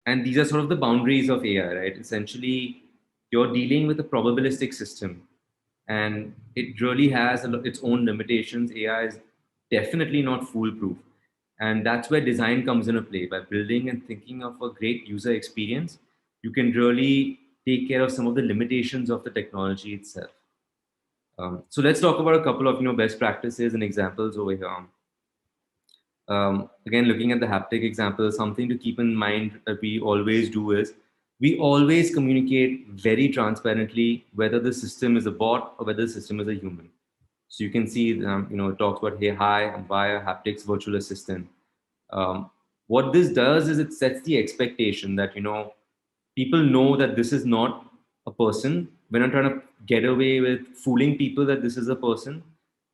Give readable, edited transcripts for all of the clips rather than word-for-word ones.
And these are sort of the boundaries of AI, right? Essentially, you're dealing with a probabilistic system, and it really has its own limitations. AI is definitely not foolproof. And that's where design comes into play. By building and thinking of a great user experience, you can really take care of some of the limitations of the technology itself. So let's talk about a couple of best practices and examples over here. Again, looking at the haptic example, something to keep in mind that we always do is we always communicate very transparently whether the system is a bot or whether the system is a human. So you can see, it talks about, hey, hi, I'm via haptics virtual assistant. What this does is it sets the expectation that, people know that this is not a person. We're not trying to get away with fooling people that this is a person.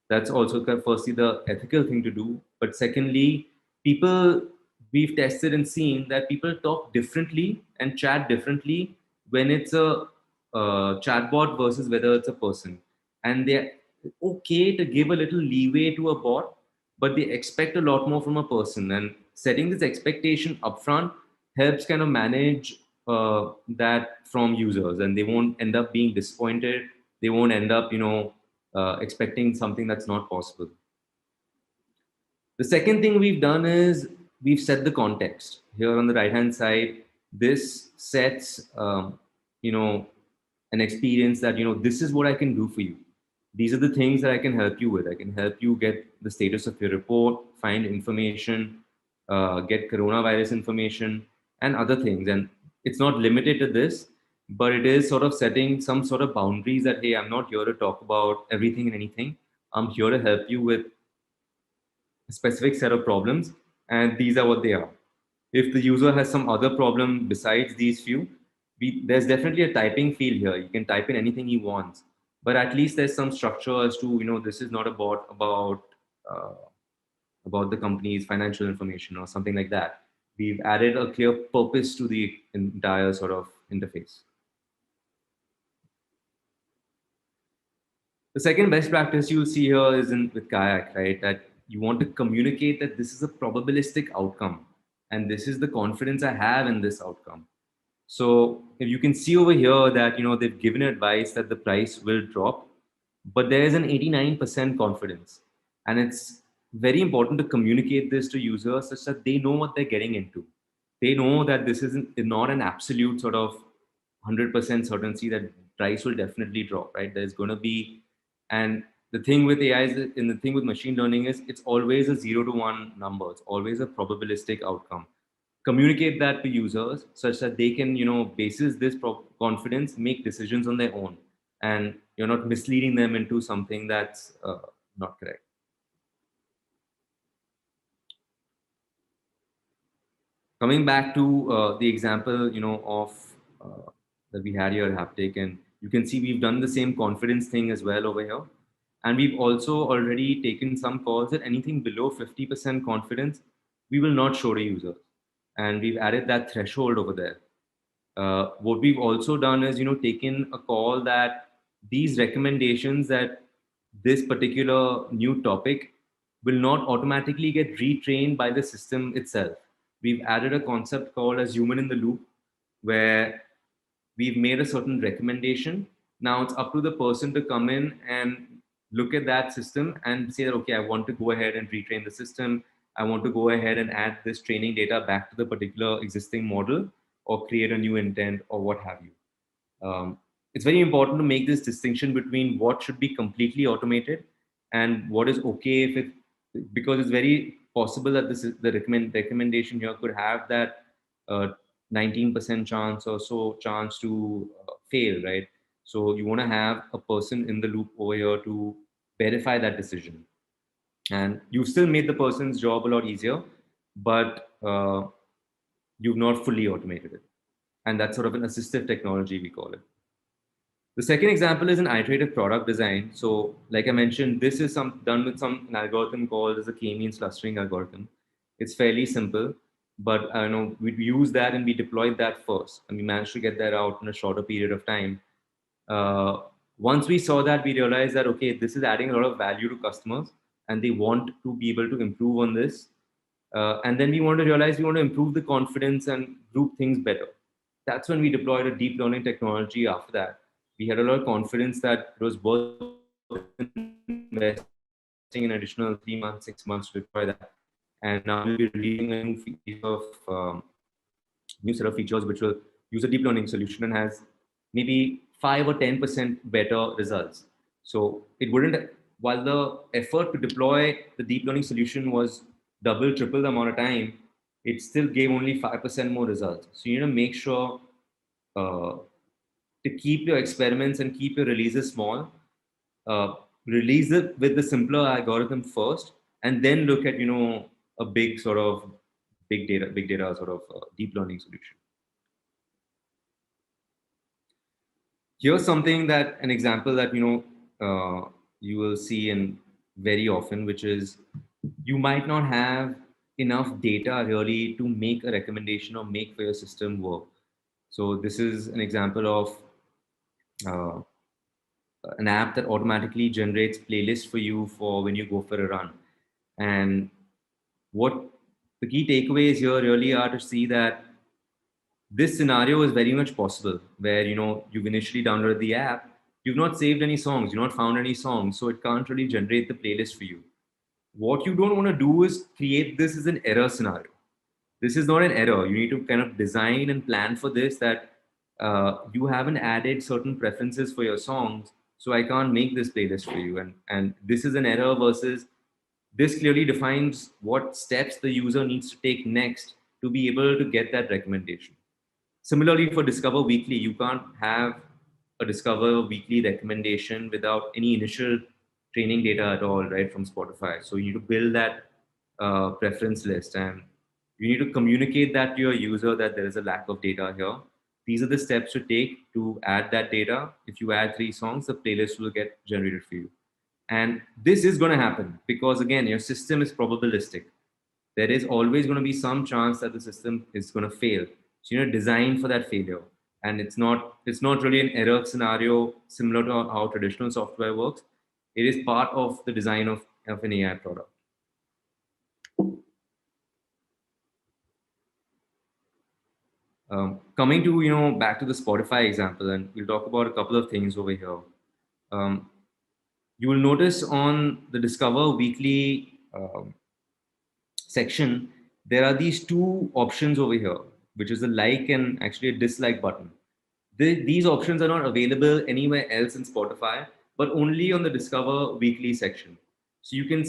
That's also firstly the ethical thing to do. But secondly, people, we've tested and seen that people talk differently and chat differently when it's a chatbot versus whether it's a person. And they're okay to give a little leeway to a bot, but they expect a lot more from a person. And setting this expectation upfront helps kind of manage that from users, and they won't end up being disappointed. They won't end up, expecting something that's not possible. The second thing we've done is we've set the context here on the right hand side. This sets, you know, an experience that, this is what I can do for you. These are the things that I can help you with. I can help you get the status of your report, find information, get coronavirus information, and other things. And it's not limited to this, but it is sort of setting some sort of boundaries that, hey, I'm not here to talk about everything and anything. I'm here to help you with a specific set of problems, and these are what they are. If the user has some other problem besides these few, there's definitely a typing field here. You can type in anything he wants, but at least there's some structure as to, this is not a bot uh, about the company's financial information or something like that. We've added a clear purpose to the entire sort of interface. The second best practice you'll see here is with Kayak, right? That you want to communicate that this is a probabilistic outcome, and this is the confidence I have in this outcome. So if you can see over here that they've given advice that the price will drop, but there is an 89% confidence, and it's very important to communicate this to users such that they know what they're getting into. They know that this isn't not an absolute sort of 100% certainty that price will definitely drop, right? There's going to be, and the thing with AI is, and the thing with machine learning is, it's always a 0 to 1 number. It's always a probabilistic outcome. Communicate that to users such that they can, basis this confidence, make decisions on their own, and you're not misleading them into something that's not correct. Coming back to the example, of that we had here at Haptic, and you can see we've done the same confidence thing as well over here. And we've also already taken some calls that anything below 50% confidence, we will not show to users. And we've added that threshold over there. What we've also done is, taken a call that these recommendations that this particular new topic will not automatically get retrained by the system itself. We've added a concept called as human in the loop, where we've made a certain recommendation. Now it's up to the person to come in and look at that system and say that, okay, I want to go ahead and retrain the system. I want to go ahead and add this training data back to the particular existing model, or create a new intent, or what have you. It's very important to make this distinction between what should be completely automated and what is okay if it, because it's very possible that this is the recommendation here could have that 19% chance or so chance to fail, right? So you want to have a person in the loop over here to verify that decision, and you've still made the person's job a lot easier, but you've not fully automated it, and that's sort of an assistive technology, we call it. The second example is an iterative product design. So, like I mentioned, this is some done with an algorithm called as a k-means clustering algorithm. It's fairly simple, but I know we use that and we deployed that first, and we managed to get that out in a shorter period of time. Uh, Once we saw that, we realized that, okay, this is adding a lot of value to customers, and they want to be able to improve on this. And then we want to realize we want to improve the confidence and group things better. That's when we deployed a deep learning technology after that. We had a lot of confidence that it was worth investing an additional 3 months, 6 months to deploy that. And now we'll be releasing a new set of features which will use a deep learning solution and has maybe 5 or 10% better results. So it wouldn't, while the effort to deploy the deep learning solution was double, triple the amount of time, it still gave only 5% more results. So you need to make sure uh, to keep your experiments and keep your releases small. Uh, Release it with the simpler algorithm first, and then look at a big sort of big data sort of deep learning solution. Here's something that an example that you will see in very often, which is you might not have enough data really to make a recommendation or make for your system work. So this is an example of uh, an app that automatically generates playlists for you for when you go for a run. And what the key takeaways here really are to see that this scenario is very much possible where you've initially downloaded the app, you've not saved any songs, you've not found any songs, so it can't really generate the playlist for you. What you don't want to do is create this as an error scenario. This is not an error. You need to kind of design and plan for this, that you haven't added certain preferences for your songs, so I can't make this playlist for you. And this is an error versus this clearly defines what steps the user needs to take next to be able to get that recommendation. Similarly, for Discover Weekly, you can't have a Discover Weekly recommendation without any initial training data at all, right, from Spotify. So you need to build that preference list, and you need to communicate that to your user that there is a lack of data here. These are the steps to take to add that data. If you add 3 songs, the playlist will get generated for you. And this is going to happen because, again, your system is probabilistic. There is always going to be some chance that the system is going to fail. So design for that failure. And it's not really an error scenario similar to how traditional software works. It is part of the design of an AI product. Coming to back to the Spotify example, and we'll talk about a couple of things over here. Um, you will notice on the Discover Weekly section, there are these two options over here, which is a like and actually a dislike button. These options are not available anywhere else in Spotify, but only on the Discover Weekly section. So you can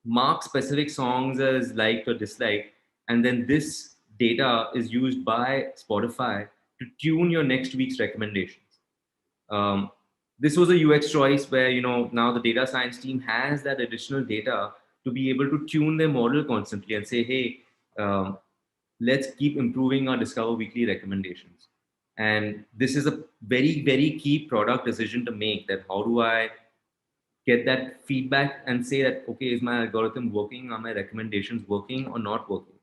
mark specific songs as liked or disliked, and then this data is used by Spotify to tune your next week's recommendations. Um, this was a UX choice where now the data science team has that additional data to be able to tune their model constantly and say, hey, let's keep improving our Discover Weekly recommendations. And this is a very, very key product decision to make, that how do I get that feedback and say that, okay, is my algorithm working? Are my recommendations working or not working?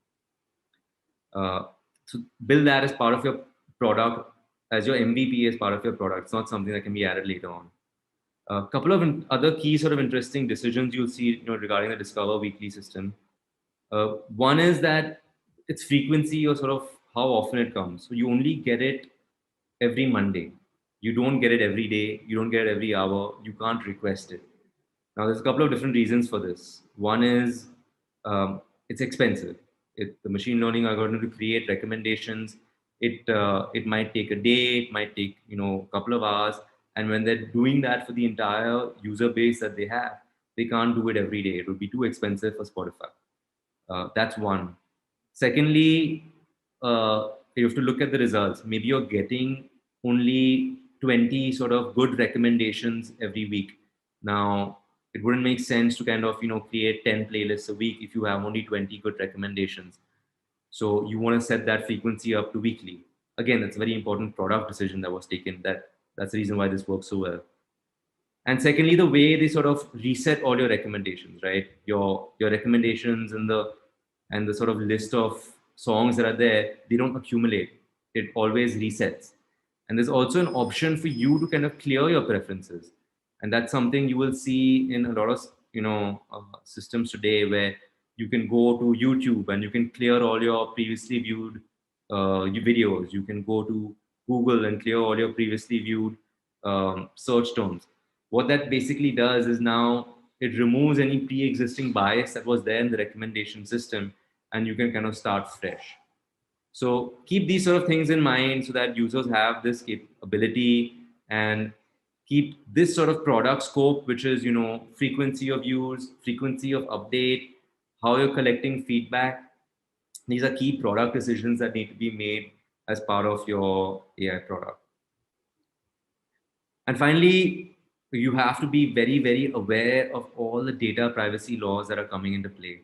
Uh, so build that as part of your product, as your MVP, as part of your product. It's not something that can be added later on. A couple of other key sort of interesting decisions you'll see regarding the Discover Weekly system. One is that its frequency, or sort of how often it comes. So you only get it every Monday. You don't get it every day. You don't get it every hour. You can't request it. Now, there's a couple of different reasons for this. One is it's expensive. The machine learning algorithm to create recommendations, it might take a day, it might take a couple of hours, and when they're doing that for the entire user base that they have, they can't do it every day. It would be too expensive for Spotify. That's one. Secondly, you have to look at the results. Maybe you're getting only 20 sort of good recommendations every week. Now, it wouldn't make sense to kind of create 10 playlists a week if you have only 20 good recommendations. So you want to set that frequency up to weekly. Again, that's a very important product decision that was taken. That's the reason why this works so well. And secondly, the way they sort of reset all your recommendations, right? Your recommendations and the sort of list of songs that are there, they don't accumulate. It always resets. And there's also an option for you to kind of clear your preferences. And that's something you will see in a lot of systems today, where You can go to YouTube and you can clear all your previously viewed your videos. You can go to Google and clear all your previously viewed search terms. What that basically does is now it removes any pre-existing bias that was there in the recommendation system, and you can kind of start fresh. So keep these sort of things in mind so that users have this capability, and keep this sort of product scope, which is, frequency of use, frequency of update, how you're collecting feedback. These are key product decisions that need to be made as part of your AI product. And finally, you have to be very, very aware of all the data privacy laws that are coming into play.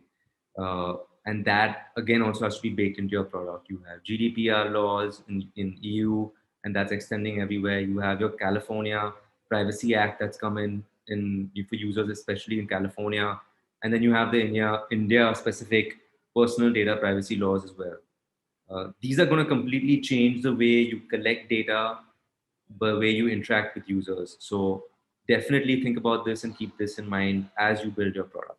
And that, again, also has to be baked into your product. You have GDPR laws in EU, and that's extending everywhere. You have your California Privacy Act that's come in for users, especially in California. And then you have the India specific personal data privacy laws as well. These are going to completely change the way you collect data, the way you interact with users. So definitely think about this and keep this in mind as you build your product.